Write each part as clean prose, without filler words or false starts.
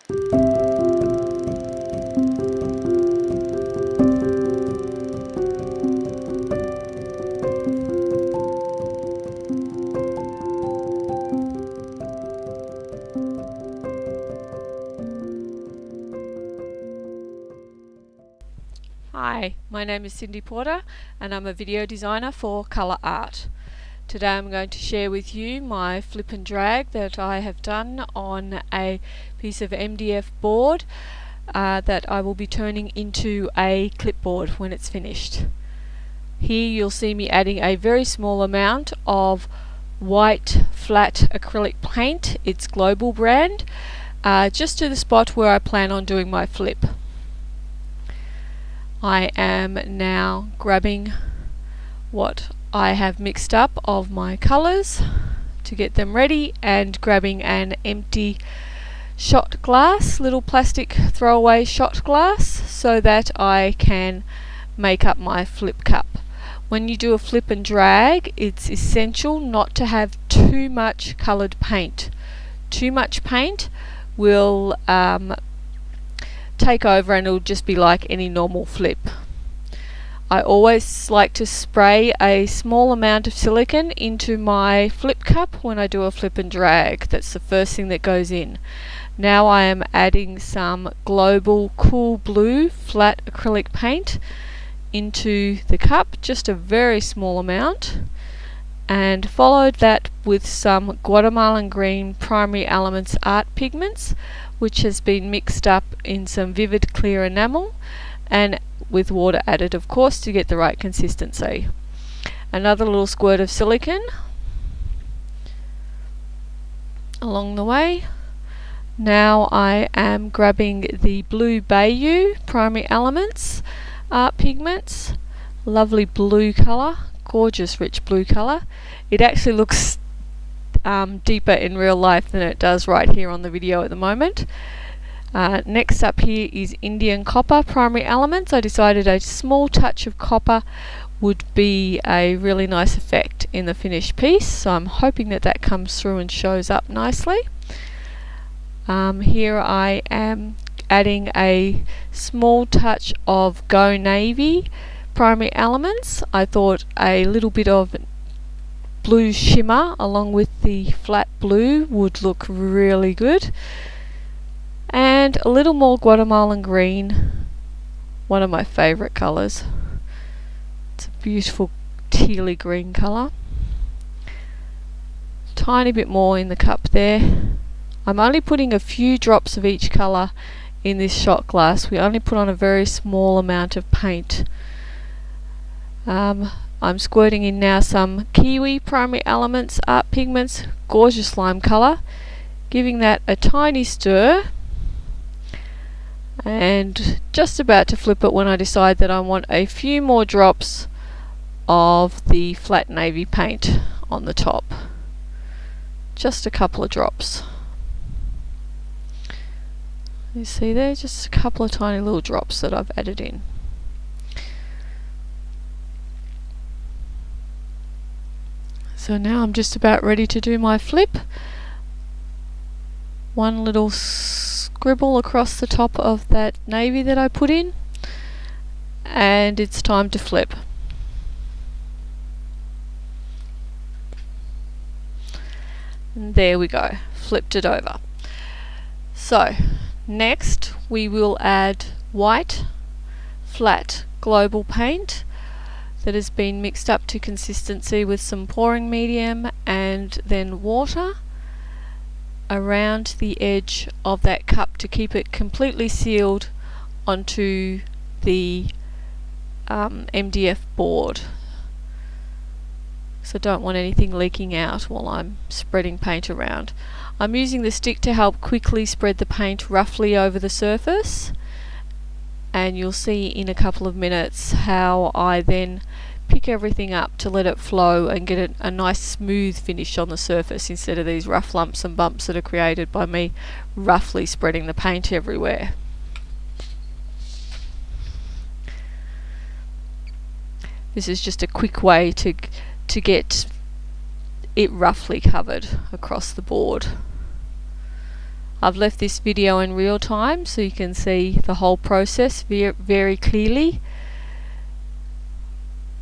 Hi, my name is Cindy Porter and I'm a video designer for Colour Art. Today I'm going to share with you my flip and drag that I have done on a piece of MDF board that I will be turning into a clipboard when it's finished. Here you'll see me adding a very small amount of white flat acrylic paint, it's Global brand, just to the spot where I plan on doing my flip. I am now grabbing what I have mixed up of my colours to get them ready and grabbing an empty shot glass, little plastic throwaway shot glass, so that I can make up my flip cup. When you do a flip and drag, it's essential not to have too much coloured paint. Too much paint will take over and it'll just be like any normal flip. I always like to spray a small amount of silicone into my flip cup when I do a flip and drag. That's the first thing that goes in. Now I am adding some Global Cool Blue flat acrylic paint into the cup, just a very small amount, and followed that with some Guatemalan Green Primary Elements Art Pigments, which has been mixed up in some vivid clear enamel and with water added, of course, to get the right consistency. Another little squirt of silicone along the way. Now I am grabbing the blue Bayou Primary Elements Art Pigments, lovely blue colour, gorgeous rich blue colour. It actually looks deeper in real life than it does right here on the video at the moment. Next up here is Indian Copper Primary Elements. I decided a small touch of copper would be a really nice effect in the finished piece, so I'm hoping that that comes through and shows up nicely. Here I am adding a small touch of Go Navy Primary Elements. I thought a little bit of blue shimmer along with the flat blue would look really good, and a little more Guatemalan Green, one of my favourite colours. It's a beautiful tealy green colour. Tiny bit more in the cup there. I'm only putting a few drops of each colour in this shot glass. We only put on a very small amount of paint. I'm squirting in now some Kiwi Primary Elements Art Pigments, gorgeous lime colour, giving that a tiny stir, and just about to flip it when I decide that I want a few more drops of the flat navy paint on the top. Just a couple of drops. You see there, just a couple of tiny little drops that I've added in. So now I'm just about ready to do my flip. One little scribble across the top of that navy that I put in, and it's time to flip. And there we go, flipped it over. So next we will add white flat Global paint that has been mixed up to consistency with some pouring medium and then water around the edge of that cup to keep it completely sealed onto the MDF board. So don't want anything leaking out while I'm spreading paint around. I'm using the stick to help quickly spread the paint roughly over the surface, and you'll see in a couple of minutes how I then pick everything up to let it flow and get a nice smooth finish on the surface instead of these rough lumps and bumps that are created by me roughly spreading the paint everywhere. This is just a quick way to get it roughly covered across the board. I've left this video in real time so you can see the whole process very clearly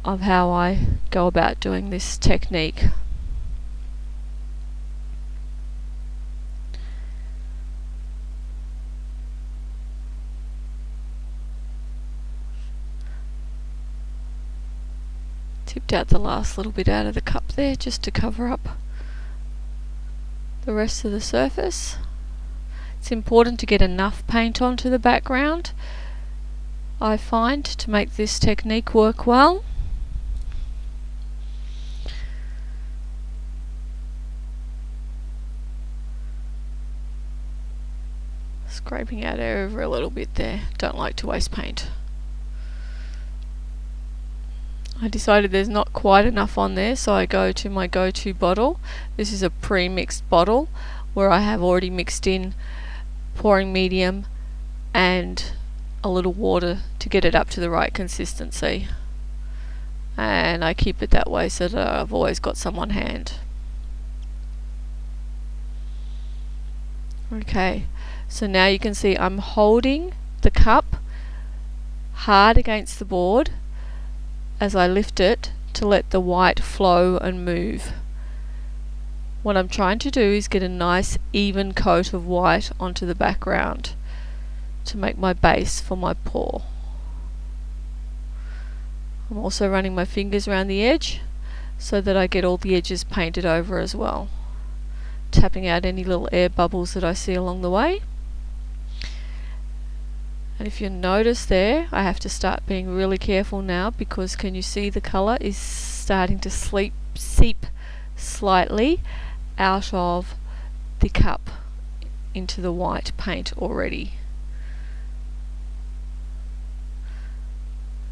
of how I go about doing this technique. Tipped out the last little bit out of the cup there just to cover up the rest of the surface. It's important to get enough paint onto the background, I find, to make this technique work well. Scraping out over a little bit there. Don't like to waste paint. I decided there's not quite enough on there, so I go to my go-to bottle. This is a pre-mixed bottle where I have already mixed in pouring medium and a little water to get it up to the right consistency. And I keep it that way so that I've always got some on hand. Okay, so now you can see I'm holding the cup hard against the board as I lift it to let the white flow and move. What I'm trying to do is get a nice even coat of white onto the background to make my base for my pour. I'm also running my fingers around the edge so that I get all the edges painted over as well, tapping out any little air bubbles that I see along the way. And if you notice there, I have to start being really careful now, because can you see the colour is starting to seep slightly out of the cup into the white paint already.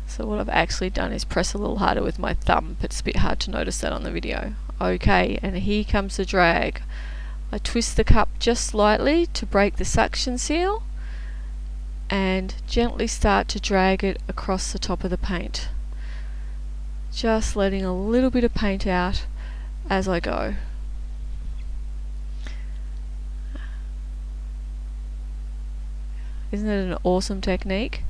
So what I've actually done is press a little harder with my thumb, but it's a bit hard to notice that on the video. Okay, and here comes the drag. I twist the cup just slightly to break the suction seal and gently start to drag it across the top of the paint, just letting a little bit of paint out as I go. Isn't it an awesome technique?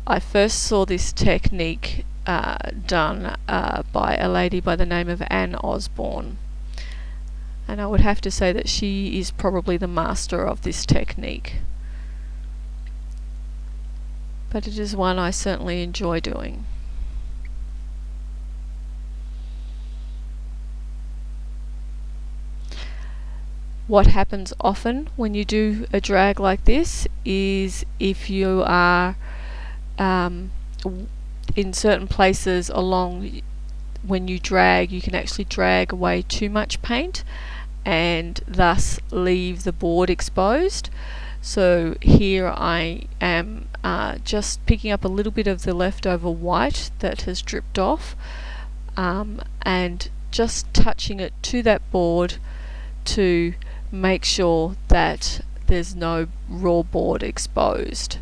I first saw this technique done by a lady by the name of Anne Osborne, and I would have to say that she is probably the master of this technique. But it is one I certainly enjoy doing. What happens often when you do a drag like this is, if you are in certain places along, when you drag, you can actually drag away too much paint and thus leave the board exposed. So here I am just picking up a little bit of the leftover white that has dripped off and just touching it to that board to make sure that there's no raw board exposed,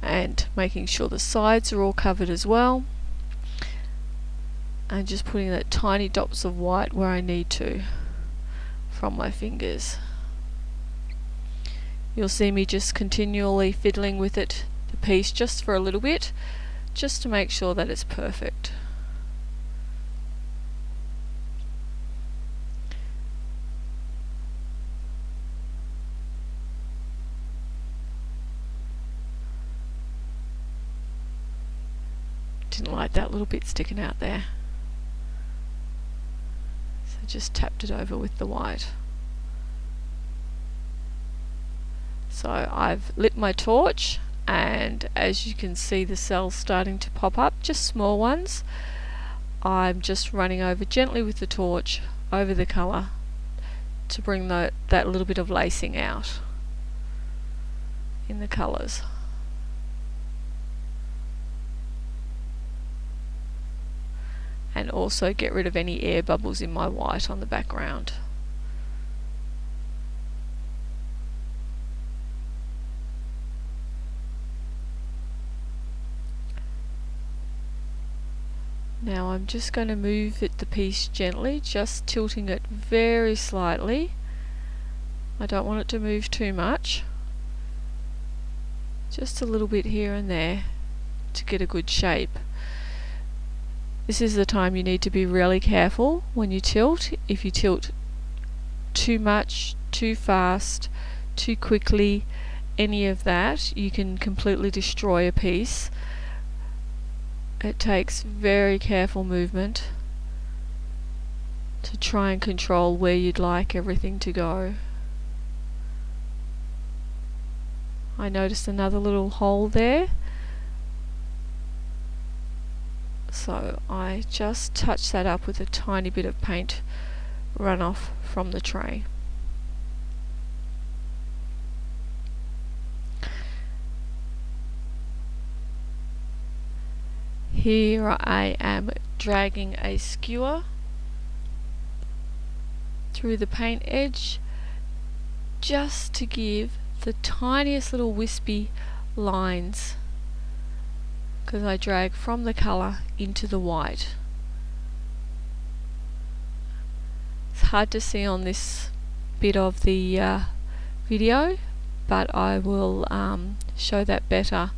and making sure the sides are all covered as well, and just putting that tiny dots of white where I need to from my fingers. You'll see me just continually fiddling with it, the piece, just for a little bit, just to make sure that it's perfect. Didn't like that little bit sticking out there, so just tapped it over with the white. So I've lit my torch, and as you can see the cells starting to pop up, just small ones. I'm just running over gently with the torch over the colour to bring that little bit of lacing out in the colours. And also get rid of any air bubbles in my white on the background. Now I'm just going to move the piece gently, just tilting it very slightly I don't want it to move too much. Just a little bit here and there to get a good shape. This is the time you need to be really careful when you tilt. If you tilt too much, too fast, too quickly, any of that, you can completely destroy a piece. It takes very careful movement to try and control where you'd like everything to go. I noticed another little hole there, so I just touch that up with a tiny bit of paint runoff from the tray. Here I am dragging a skewer through the paint edge just to give the tiniest little wispy lines, because I drag from the colour into the white. It's hard to see on this bit of the video, but I will show that better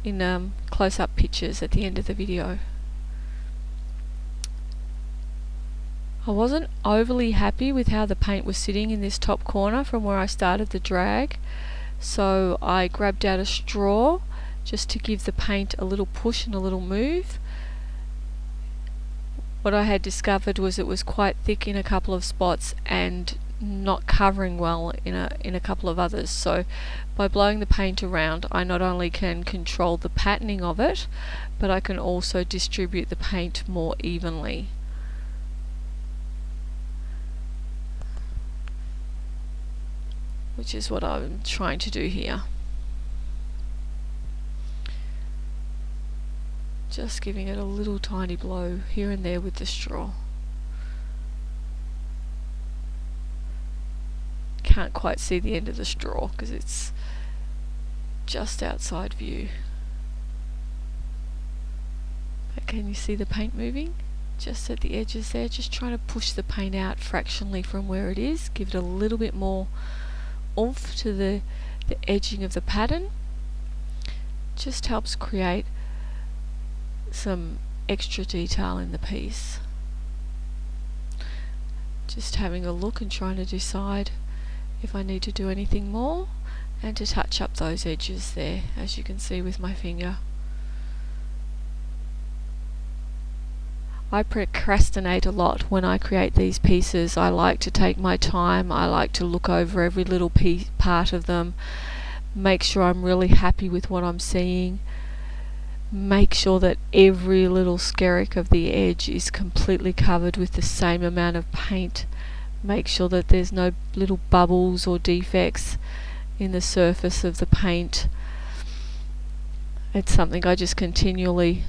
in close-up pictures at the end of the video. I wasn't overly happy with how the paint was sitting in this top corner from where I started the drag, so I grabbed out a straw just to give the paint a little push and a little move. What I had discovered was it was quite thick in a couple of spots and not covering well in a couple of others, so by blowing the paint around I not only can control the patterning of it, but I can also distribute the paint more evenly. Which is what I'm trying to do here. Just giving it a little tiny blow here and there with the straw. Can't quite see the end of the straw because it's just outside view. But can you see the paint moving? Just at the edges there, just trying to push the paint out fractionally from where it is, give it a little bit more oomph to the edging of the pattern. Just helps create some extra detail in the piece. Just having a look and trying to decide if I need to do anything more, and to touch up those edges there, as you can see with my finger. I procrastinate a lot when I create these pieces. I like to take my time. I like to look over every little part of them, make sure I'm really happy with what I'm seeing, make sure that every little skerrick of the edge is completely covered with the same amount of paint, make sure that there's no little bubbles or defects in the surface of the paint. It's something I just continually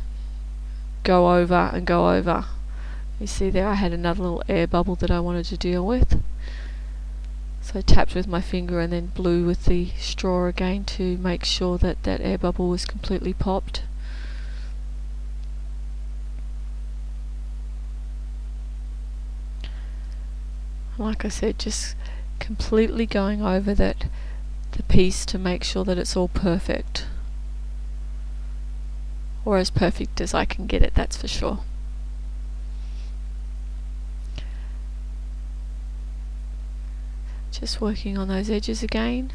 go over and go over. You see there I had another little air bubble that I wanted to deal with, so I tapped with my finger and then blew with the straw again to make sure that that air bubble was completely popped. Like I said, just completely going over the piece to make sure that it's all perfect, or as perfect as I can get it, that's for sure. Just working on those edges again.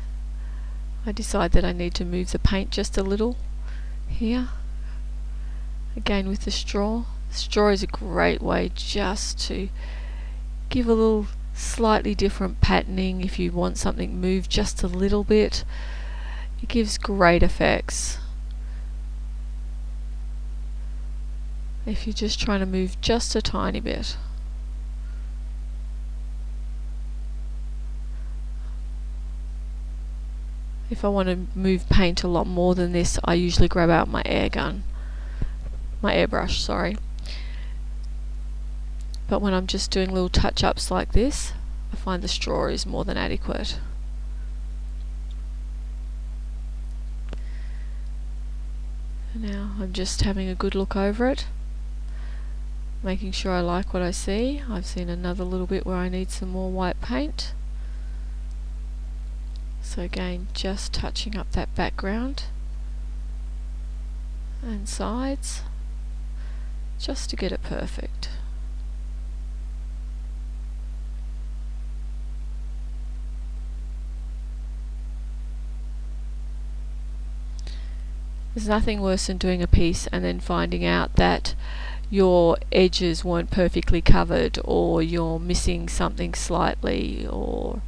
I decide that I need to move the paint just a little here, again with the straw. Straw is a great way just to give a little slightly different patterning. If you want something moved just a little bit, it gives great effects. If you're just trying to move just a tiny bit. If I want to move paint a lot more than this, I usually grab out my airbrush, sorry. But when I'm just doing little touch-ups like this, I find the straw is more than adequate. And now I'm just having a good look over it, making sure I like what I see. I've seen another little bit where I need some more white paint. So again, just touching up that background and sides just to get it perfect. There's nothing worse than doing a piece and then finding out that your edges weren't perfectly covered, or you're missing something slightly, or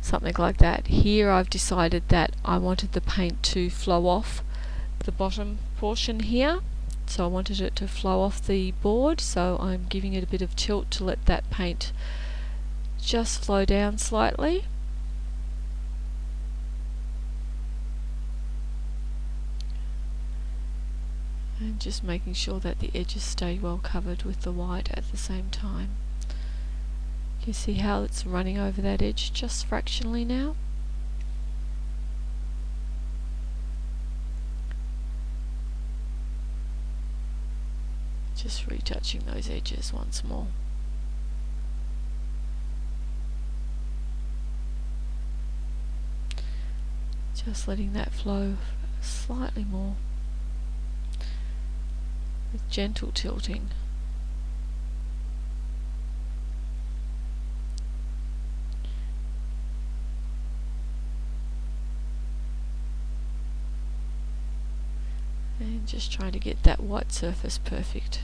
something like that. Here I've decided that I wanted the paint to flow off the bottom portion here, so I wanted it to flow off the board, so I'm giving it a bit of tilt to let that paint just flow down slightly. And just making sure that the edges stay well covered with the white at the same time. You see how it's running over that edge just fractionally now? Just retouching those edges once more. Just letting that flow slightly more, with gentle tilting. And just trying to get that white surface perfect.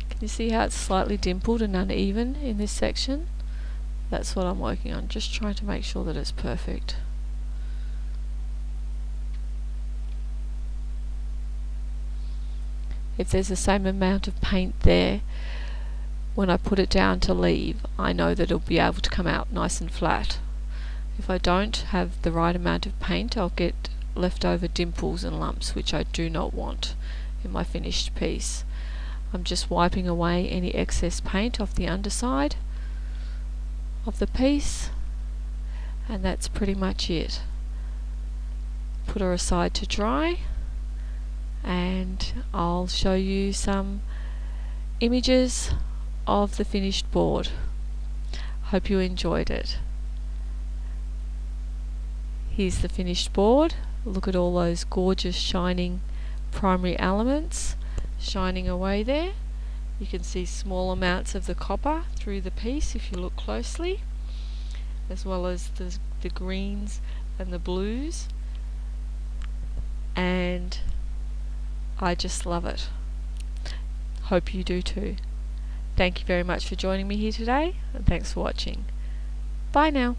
Can you see how it's slightly dimpled and uneven in this section? That's what I'm working on, just trying to make sure that it's perfect. If there's the same amount of paint there, when I put it down to leave, I know that it'll be able to come out nice and flat. If I don't have the right amount of paint, I'll get leftover dimples and lumps, which I do not want in my finished piece. I'm just wiping away any excess paint off the underside of the piece, and that's pretty much it. Put her aside to dry, and I'll show you some images of the finished board. Hope you enjoyed it. Here's the finished board. Look at all those gorgeous shining primary elements shining away there. You can see small amounts of the copper through the piece if you look closely, as well as the greens and the blues, and I just love it. Hope you do too. Thank you very much for joining me here today, and thanks for watching. Bye now.